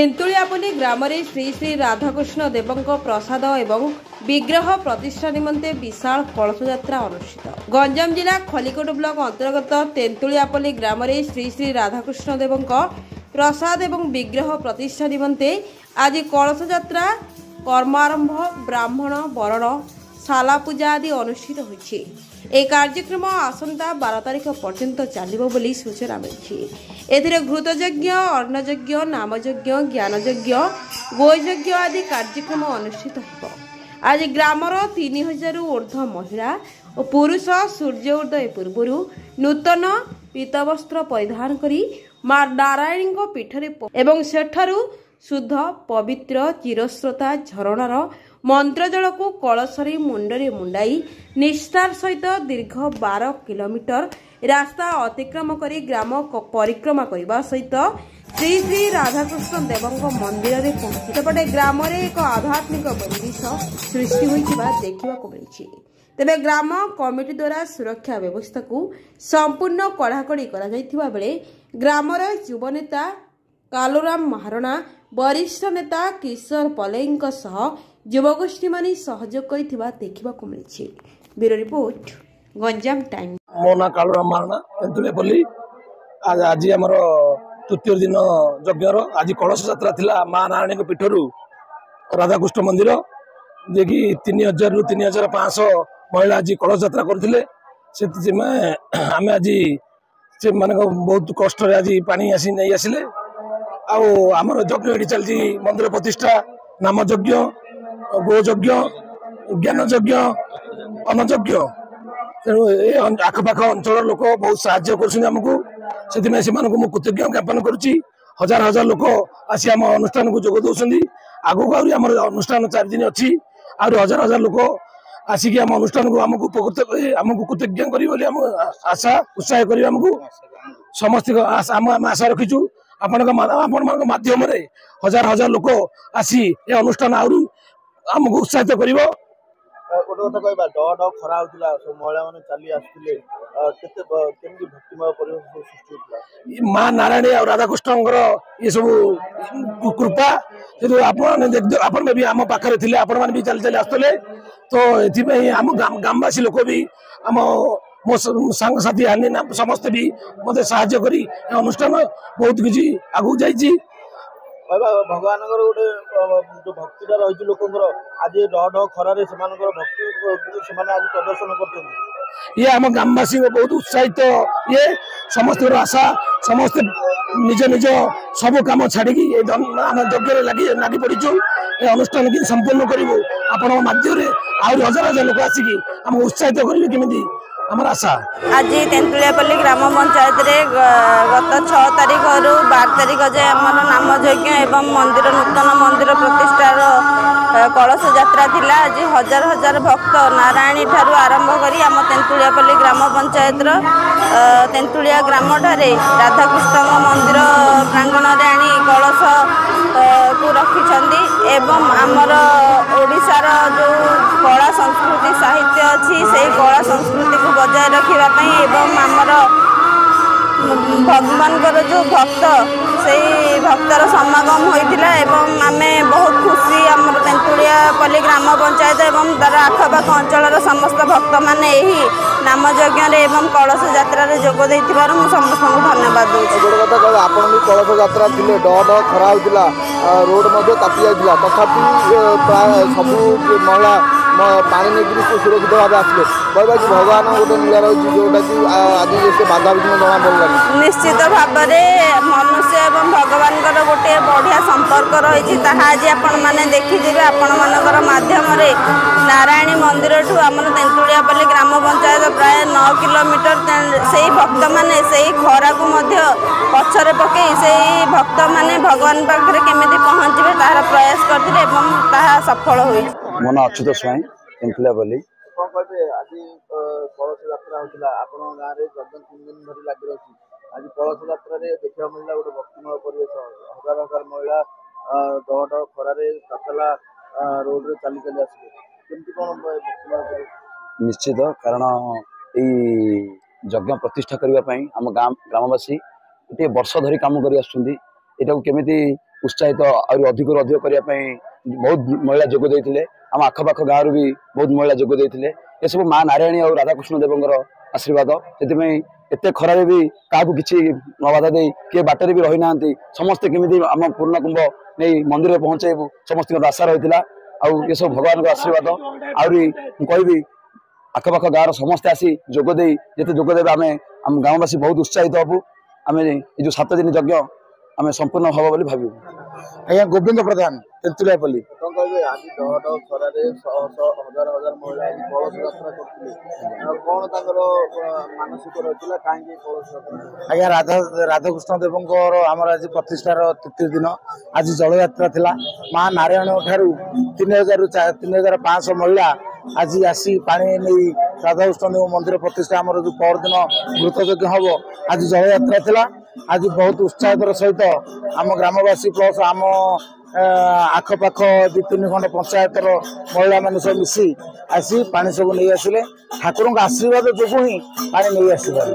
तेंतुलियापल्ली ग्राम श्री श्री राधाकृष्ण देवଙ୍କ प्रसाद एवं विग्रह प्रतिष्ठा निमंते विशाल कलश यात्रा अनुष्ठित। गंजाम जिला खलिकोट ब्लॉक अंतर्गत तेंतुलियापल्ली ग्राम श्री श्री राधाकृष्ण देवଙ୍କ प्रसाद एवं विग्रह प्रतिष्ठा निमंते आज कलश यात्रा कर्मारंभ ब्राह्मण वरण शाला पूजा आदि अनुष्ठित होइछि। ए कार्यक्रम आसंता 12 तारिख पर्यंत चलिबो बोली सूचना मिली। एथिरे घृतयज्ञ अन्नयज्ञ नामयज्ञ ज्ञानयज्ञ गोयज्ञ आदि कार्यक्रम अनुष्ठित होब। आज ग्रामर 3000 ऊर्ध्व महिला और पुरुष सूर्य उदय पूर्व नूतन पीतवस्त्र परिधान करी मां नारायणी पीठरे एवं सेठारु शुद्ध पवित्र चिरस्रोता झरणार मंत्र जल को कलशरी मुंडरे मुंडाई निष्ठार सहित दीर्घ 12 किलोमीटर रास्ता अतिक्रम करी ग्राम परिक्रमा करने सहित श्री श्री राधाकृष्ण देवଙ୍କ मंदिर रे पहुंची सेपटे ग्राम रे एक आध्यात्मिक परिवेश सृष्टि होइथिबा देखिबाको मिलिछि। तेबे ग्राम कमिटी द्वारा सुरक्षा व्यवस्था को संपूर्ण कड़ाकड़ी करा जायथिबा बेले ग्रामर युव नेता कालुराम महारणा वरिष्ठ नेता किशोर पलेईଙ୍କ सह युवगोष्ठी मानी सहयोग करिथिबा देखिबाको मिलिछि। Bureau report Ganjam time. मो ना कालुराम महारणा तेंतुलियापल्ली। आज आमर तृतीय दिन यज्ञर आज कलश यात्रा थिला मां नारायणी पीठरू राधाकृष्ण मंदिर जे कि 3000 रु 3500 महिला आज कलश यात्रा करथिले। आम आज से मान बहुत कष्ट आज पानी आसी नहीं आसिले आमर यज्ञ ये चलती मंदिर प्रतिष्ठा नाम यज्ञ गोयज्ञ ज्ञान यज्ञ अन्नयज्ञ तेणु ये आखपाख अंचल लोक बहुत साहाय्य करमको से कृतज्ञ ज्ञापन करुच्ची। हजार हजार लोक आसी आम अनुष्ठान को जोग दौरान आगक आम अनुष्ठान 4 दिन अच्छी हजार हजार लोक आसिक आम अनुष्ठान को आमको उपकृत आमको कृतज्ञ कर आशा उत्साह कर समस्त आम आशा रखीचु आपण माध्यम हजार हजार लोक आसी ए अनुष्ठान आमको उत्साहित कर मां नारायणी और राधाकृष्ण ये सब कृपा आपण भी आम पाखे थे आपण भी चली चली आसुले तो ये आम ग्रामवासी लोक भी आम मो सांग साथी आनी समस्ते भी मत साहाय्य करी अनुष्ठान बहुत किसी आगू जाइए। भगवान गोटे जो भक्तिटा रही लोक आज डह खरार भक्ति आज प्रदर्शन कर ये आम ग्रामवासी बहुत उत्साहित ये समस्त आशा समस्त निज निज सब कम छाड़ी आम यज्ञ लगी पड़ू ये अनुष्ठान कि संपूर्ण करूँ आपण माध्यम आज हजार हजार लोक आसिक आम उत्साहित करेंगे केमी आमर आशा। आज तेंतुलियापल्ली ग्राम पंचायत रे गत 6 तारिख रु 12 तारिख जाए आमर नाम यज्ञ एवं मंदिर नूतन मंदिर प्रतिष्ठार कलश यात्रा थिला। आज हजार हजार भक्त नारायणी ठारू आरंभ करी आम तेंतुलियापल्ली ग्राम पंचायत तेंतुलिया ग्राम ठारे राधाकृष्ण मंदिर प्रांगण रे आनी कलश को रखिछंदी एवं आमर ओडिशार जो कला संस्कृति साहित्य अच्छी से कला संस्कृति को बजाय रखा एवं आमर भगवान जो भक्त से भक्तर समागम होता एवं आमे बहुत खुशी आम तेंतुलियापल्ली ग्राम पंचायत एवं तार आखपाख अंचल समस्त भक्त मैंने यही नाम यज्ञ एवं कलश यात्रा जोग देथिबारु मु समस्त धन्यवाद दूँ। आपण भी कलश यात्रा थिले डह खरा होता रोड ताती जाता तथापि प्राय सबू महिला पानी नहीं सुरक्षित भाव आसले कहवा कि भगवान गोटे नीला रही जोटा कि आज से बाधा विघ्न जना पड़ा निश्चित भाव में मनुष्य एवं भगवान गोटे बढ़िया संपर्क रही आज आपण मैंने देखिजे आपण मानकर माध्यम नारायणी मंदिर ठू आम तेंतुलियापल्ली ग्राम पंचायत प्राय 9 किलोमीटर से भक्त मैंने से खरा को पछरे पकई से भक्त मैंने भगवान पाखे केमी पहुँचे तार प्रयास करते सफल हुई। मो ना अच्युत स्वाई तेंतुलियापल्ली। आज कलश यात्रा होता आप गाँव में 3 दिन धरी लगी रही आज कलश यात्रा देखा मिलला गोटे भक्तिमय परिवेश हजार हजार महिला डह खरार ततला रोड रे चली चली आसले केमती कौन भक्तिमय परिवेश निश्चित कारण यज्ञ प्रतिष्ठा करने आम ग्रामवासी गोटे वर्ष धरी कम कर केमिति उत्साहित और अधिक करने बहुत महिला जोग देते आम आखपाख गाँव भी बहुत महिला जोग देते ये सब माँ नारायणी और राधाकृष्ण देवंर आशीर्वाद से एत खरार भी क्या किसी नबाधा दे किए बाटर भी रही ना समस्ते केमी आम पूर्ण कुंभ नहीं मंदिर पहुँचेबू समस्त आशा रही ये सब भगवान आशीर्वाद आहरी कहि आखपाख गाँव समस्ते आसी जोगदे जिते जोगदे आम गाँववासी बहुत उत्साहित हबू आम ये 7 दिन यज्ञ आम संपूर्ण हम बोली भाव आज्ञा गोविंद प्रधान तेंतुलियापल्ली कौन कहे आज दहट खरार हजार हजार महिला कलश यात्रा करते कौन मानसिक रही कहीं कलश यात्रा आज्ञा राधाकृष्ण देवंकर आमर आज प्रतिष्ठार 3 दिन आज जल यात्रा थिला माँ नारायण ठारू 3000 रु 3500 महिला आज आसी पानी नहीं राधाकृष्ण देव मंदिर प्रतिष्ठा आमर जो परदिन घृत यज्ञ हम आज जल यात्रा थिला आज बहुत उत्साहतर सहित आम ग्रामवासी प्लस आम आखपाख 2-3 खंड पंचायतर महिला मान सब मिसी आसी पानी सब नहीं आसिले ठाकुर आशीर्वाद जो ही पानी नहीं आसी पारे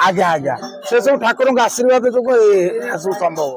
आज्ञा आज्ञा से सब ठाकुर आशीर्वाद जो सब संभव।